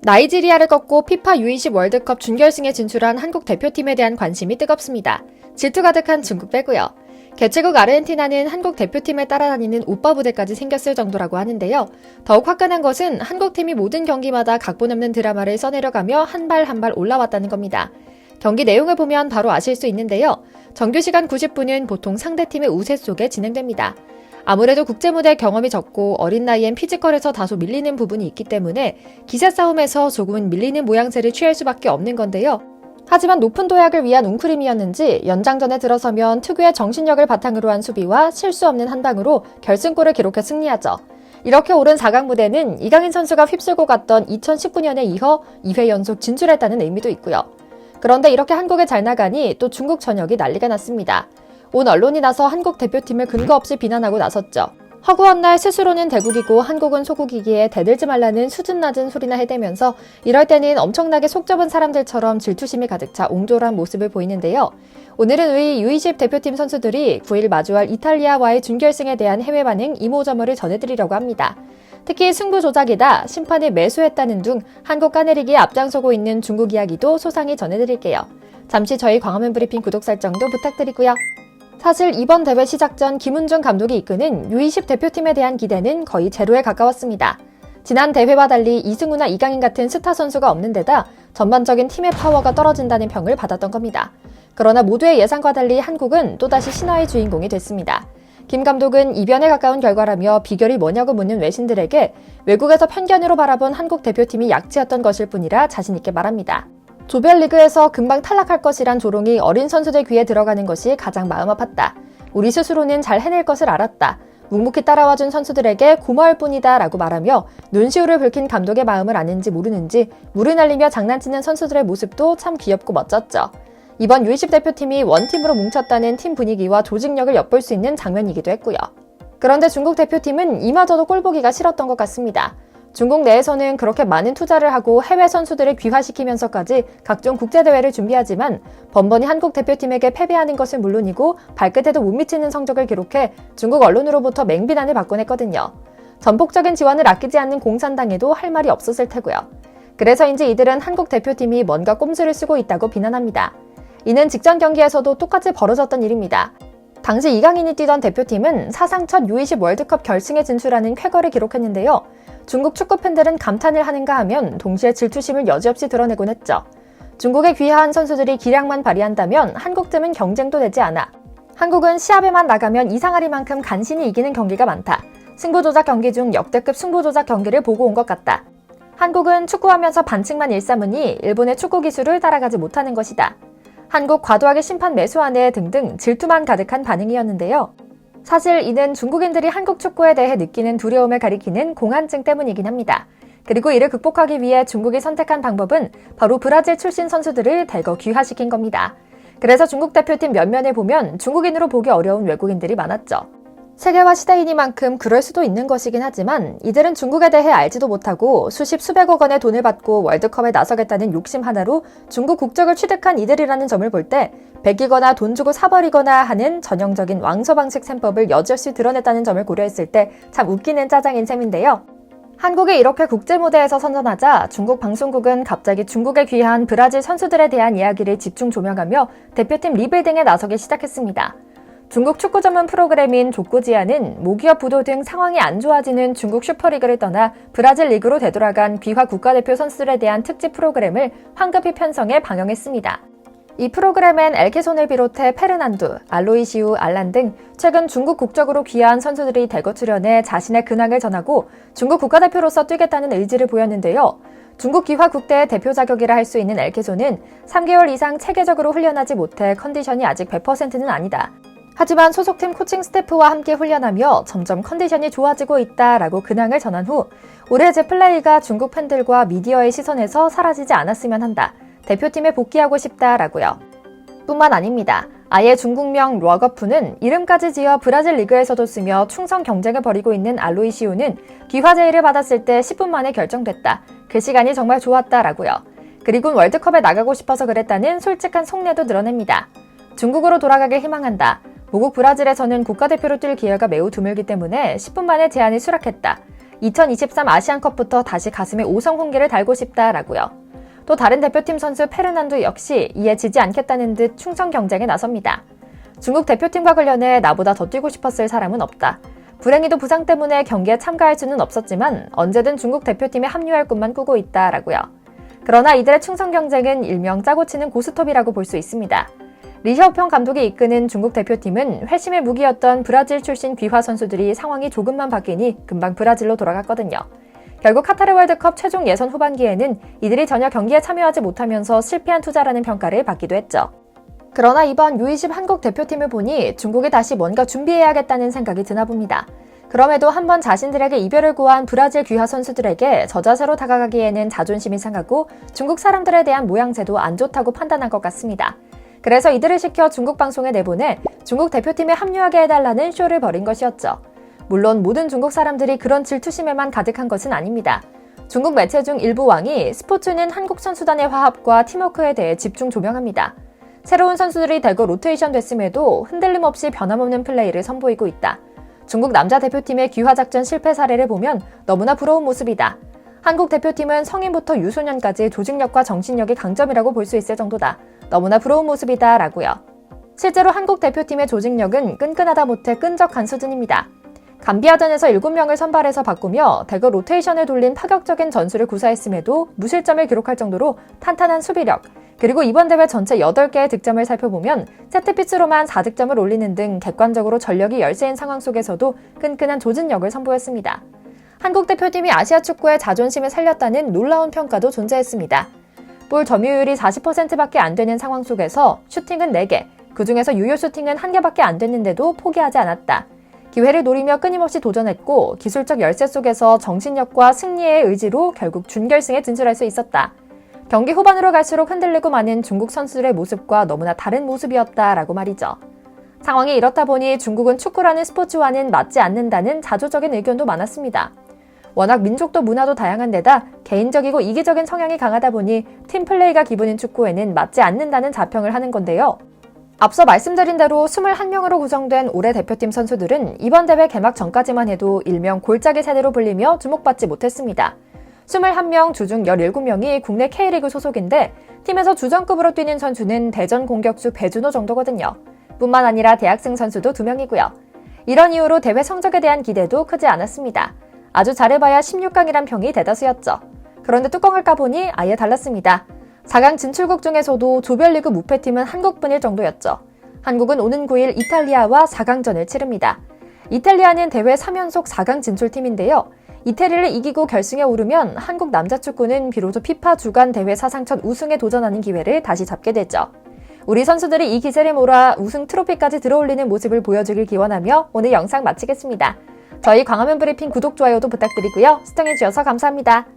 나이지리아를 꺾고 피파 U20 월드컵 준결승에 진출한 한국 대표팀에 대한 관심이 뜨겁습니다. 질투 가득한 중국 빼고요. 개최국 아르헨티나는 한국 대표팀을 따라다니는 오빠 부대까지 생겼을 정도라고 하는데요. 더욱 화끈한 것은 한국팀이 모든 경기마다 각본 없는 드라마를 써내려가며 한 발 한 발 올라왔다는 겁니다. 경기 내용을 보면 바로 아실 수 있는데요. 정규 시간 90분은 보통 상대팀의 우세 속에 진행됩니다. 아무래도 국제무대 경험이 적고 어린 나이엔 피지컬에서 다소 밀리는 부분이 있기 때문에 기세 싸움에서 조금은 밀리는 모양새를 취할 수밖에 없는 건데요. 하지만 높은 도약을 위한 웅크림이었는지 연장전에 들어서면 특유의 정신력을 바탕으로 한 수비와 실수 없는 한 방으로 결승골을 기록해 승리하죠. 이렇게 오른 4강 무대는 이강인 선수가 휩쓸고 갔던 2019년에 이어 2회 연속 진출했다는 의미도 있고요. 그런데 이렇게 한국에 잘 나가니 또 중국 전역이 난리가 났습니다. 온 언론이 나서 한국 대표팀을 근거 없이 비난하고 나섰죠. 허구한 날 스스로는 대국이고 한국은 소국이기에 대들지 말라는 수준 낮은 소리나 해대면서 이럴 때는 엄청나게 속 좁은 사람들처럼 질투심이 가득 차 옹졸한 모습을 보이는데요. 오늘은 우리 U20 대표팀 선수들이 9일 마주할 이탈리아와의 준결승에 대한 해외 반응 이모저모를 전해드리려고 합니다. 특히 승부 조작이다, 심판을 매수했다는 등 한국 까내리기에 앞장서고 있는 중국 이야기도 소상히 전해드릴게요. 잠시 저희 광화문 브리핑 구독 설정도 부탁드리고요. 사실 이번 대회 시작 전 김은중 감독이 이끄는 U20 대표팀에 대한 기대는 거의 제로에 가까웠습니다. 지난 대회와 달리 이승우나 이강인 같은 스타 선수가 없는 데다 전반적인 팀의 파워가 떨어진다는 평을 받았던 겁니다. 그러나 모두의 예상과 달리 한국은 또다시 신화의 주인공이 됐습니다. 김 감독은 이변에 가까운 결과라며 비결이 뭐냐고 묻는 외신들에게 외국에서 편견으로 바라본 한국 대표팀이 약체였던 것일 뿐이라 자신있게 말합니다. 조별리그에서 금방 탈락할 것이란 조롱이 어린 선수들 귀에 들어가는 것이 가장 마음 아팠다. 우리 스스로는 잘 해낼 것을 알았다. 묵묵히 따라와준 선수들에게 고마울 뿐이다 라고 말하며 눈시울을 붉힌 감독의 마음을 아는지 모르는지 물을 날리며 장난치는 선수들의 모습도 참 귀엽고 멋졌죠. 이번 U20 대표팀이 원팀으로 뭉쳤다는 팀 분위기와 조직력을 엿볼 수 있는 장면이기도 했고요. 그런데 중국 대표팀은 이마저도 꼴보기가 싫었던 것 같습니다. 중국 내에서는 그렇게 많은 투자를 하고 해외 선수들을 귀화시키면서까지 각종 국제대회를 준비하지만 번번이 한국 대표팀에게 패배하는 것은 물론이고 발끝에도 못 미치는 성적을 기록해 중국 언론으로부터 맹비난을 받곤 했거든요. 전폭적인 지원을 아끼지 않는 공산당에도 할 말이 없었을 테고요. 그래서인지 이들은 한국 대표팀이 뭔가 꼼수를 쓰고 있다고 비난합니다. 이는 직전 경기에서도 똑같이 벌어졌던 일입니다. 당시 이강인이 뛰던 대표팀은 사상 첫 U20 월드컵 결승에 진출하는 쾌거를 기록했는데요. 중국 축구 팬들은 감탄을 하는가 하면 동시에 질투심을 여지없이 드러내곤 했죠. 중국에 귀화한 선수들이 기량만 발휘한다면 한국쯤은 경쟁도 되지 않아. 한국은 시합에만 나가면 이상하리만큼 간신히 이기는 경기가 많다. 승부조작 경기 중 역대급 승부조작 경기를 보고 온 것 같다. 한국은 축구하면서 반칙만 일삼으니 일본의 축구 기술을 따라가지 못하는 것이다. 한국 과도하게 심판 매수하네 등등 질투만 가득한 반응이었는데요. 사실 이는 중국인들이 한국 축구에 대해 느끼는 두려움을 가리키는 공안증 때문이긴 합니다. 그리고 이를 극복하기 위해 중국이 선택한 방법은 바로 브라질 출신 선수들을 대거 귀화시킨 겁니다. 그래서 중국 대표팀 면면을 보면 중국인으로 보기 어려운 외국인들이 많았죠. 세계화 시대이니만큼 그럴 수도 있는 것이긴 하지만 이들은 중국에 대해 알지도 못하고 수십 수백억 원의 돈을 받고 월드컵에 나서겠다는 욕심 하나로 중국 국적을 취득한 이들이라는 점을 볼 때 베끼거나 돈 주고 사버리거나 하는 전형적인 왕서방식 셈법을 여지없이 드러냈다는 점을 고려했을 때 참 웃기는 짜장인 셈인데요. 한국이 이렇게 국제무대에서 선전하자 중국 방송국은 갑자기 중국에 귀화한 브라질 선수들에 대한 이야기를 집중 조명하며 대표팀 리빌딩에 나서기 시작했습니다. 중국 축구 전문 프로그램인 족구지아는 모기업 부도 등 상황이 안 좋아지는 중국 슈퍼리그를 떠나 브라질 리그로 되돌아간 귀화 국가대표 선수들에 대한 특집 프로그램을 황급히 편성해 방영했습니다. 이 프로그램엔 엘케손을 비롯해 페르난두, 알로이시우, 알란 등 최근 중국 국적으로 귀화한 선수들이 대거 출연해 자신의 근황을 전하고 중국 국가대표로서 뛰겠다는 의지를 보였는데요. 중국 귀화 국대의 대표 자격이라 할 수 있는 엘케손은 3개월 이상 체계적으로 훈련하지 못해 컨디션이 아직 100%는 아니다. 하지만 소속팀 코칭 스태프와 함께 훈련하며 점점 컨디션이 좋아지고 있다라고 근황을 전한 후 올해 제 플레이가 중국 팬들과 미디어의 시선에서 사라지지 않았으면 한다. 대표팀에 복귀하고 싶다라고요. 뿐만 아닙니다. 아예 중국명 르거푸는 이름까지 지어 브라질 리그에서도 쓰며 충성 경쟁을 벌이고 있는 알로이시우는 귀화 제의를 받았을 때 10분 만에 결정됐다. 그 시간이 정말 좋았다라고요. 그리고 월드컵에 나가고 싶어서 그랬다는 솔직한 속내도 드러냅니다. 중국으로 돌아가길 희망한다. 모국 브라질에서는 국가대표로 뛸 기회가 매우 드물기 때문에 10분 만에 제안이 수락했다. 2023 아시안컵부터 다시 가슴에 5성 홍기를 달고 싶다라고요. 또 다른 대표팀 선수 페르난도 역시 이에 지지 않겠다는 듯 충성 경쟁에 나섭니다. 중국 대표팀과 관련해 나보다 더 뛰고 싶었을 사람은 없다. 불행히도 부상 때문에 경기에 참가할 수는 없었지만 언제든 중국 대표팀에 합류할 꿈만 꾸고 있다라고요. 그러나 이들의 충성 경쟁은 일명 짜고 치는 고스톱이라고 볼 수 있습니다. 리샤오평 감독이 이끄는 중국 대표팀은 회심의 무기였던 브라질 출신 귀화 선수들이 상황이 조금만 바뀌니 금방 브라질로 돌아갔거든요. 결국 카타르 월드컵 최종 예선 후반기에는 이들이 전혀 경기에 참여하지 못하면서 실패한 투자라는 평가를 받기도 했죠. 그러나 이번 U20 한국 대표팀을 보니 중국이 다시 뭔가 준비해야겠다는 생각이 드나 봅니다. 그럼에도 한번 자신들에게 이별을 고한 브라질 귀화 선수들에게 저자세로 다가가기에는 자존심이 상하고 중국 사람들에 대한 모양새도 안 좋다고 판단한 것 같습니다. 그래서 이들을 시켜 중국 방송에 내보내 중국 대표팀에 합류하게 해달라는 쇼를 벌인 것이었죠. 물론 모든 중국 사람들이 그런 질투심에만 가득한 것은 아닙니다. 중국 매체 중 일부 왕이 스포츠는 한국 선수단의 화합과 팀워크에 대해 집중 조명합니다. 새로운 선수들이 대거 로테이션 됐음에도 흔들림 없이 변함없는 플레이를 선보이고 있다. 중국 남자 대표팀의 귀화 작전 실패 사례를 보면 너무나 부러운 모습이다. 한국 대표팀은 성인부터 유소년까지 조직력과 정신력이 강점이라고 볼 수 있을 정도다. 너무나 부러운 모습이다 라고요. 실제로 한국 대표팀의 조직력은 끈끈하다 못해 끈적한 수준입니다. 감비아전에서 7명을 선발해서 바꾸며 대거 로테이션을 돌린 파격적인 전술을 구사했음에도 무실점을 기록할 정도로 탄탄한 수비력, 그리고 이번 대회 전체 8개의 득점을 살펴보면 세트피스로만 4득점을 올리는 등 객관적으로 전력이 열세인 상황 속에서도 끈끈한 조직력을 선보였습니다. 한국 대표팀이 아시아 축구의 자존심을 살렸다는 놀라운 평가도 존재했습니다. 볼 점유율이 40%밖에 안 되는 상황 속에서 슈팅은 4개, 그중에서 유효 슈팅은 1개밖에 안 됐는데도 포기하지 않았다. 기회를 노리며 끊임없이 도전했고 기술적 열세 속에서 정신력과 승리의 의지로 결국 준결승에 진출할 수 있었다. 경기 후반으로 갈수록 흔들리고 마는 중국 선수들의 모습과 너무나 다른 모습이었다라고 말이죠. 상황이 이렇다 보니 중국은 축구라는 스포츠와는 맞지 않는다는 자조적인 의견도 많았습니다. 워낙 민족도 문화도 다양한 데다 개인적이고 이기적인 성향이 강하다 보니 팀플레이가 기본인 축구에는 맞지 않는다는 자평을 하는 건데요. 앞서 말씀드린 대로 21명으로 구성된 올해 대표팀 선수들은 이번 대회 개막 전까지만 해도 일명 골짜기 세대로 불리며 주목받지 못했습니다. 21명 주중 17명이 국내 K리그 소속인데 팀에서 주전급으로 뛰는 선수는 대전 공격수 배준호 정도거든요. 뿐만 아니라 대학생 선수도 2명이고요. 이런 이유로 대회 성적에 대한 기대도 크지 않았습니다. 아주 잘해봐야 16강이란 평이 대다수였죠. 그런데 뚜껑을 까보니 아예 달랐습니다. 4강 진출국 중에서도 조별리그 무패팀은 한국뿐일 정도였죠. 한국은 오는 9일 이탈리아와 4강전을 치릅니다. 이탈리아는 대회 3연속 4강 진출팀인데요. 이태리를 이기고 결승에 오르면 한국 남자 축구는 비로소 피파 주간 대회 사상 첫 우승에 도전하는 기회를 다시 잡게 되죠. 우리 선수들이 이 기세를 몰아 우승 트로피까지 들어올리는 모습을 보여주길 기원하며 오늘 영상 마치겠습니다. 저희 광화문 브리핑 구독, 좋아요도 부탁드리고요. 시청해주셔서 감사합니다.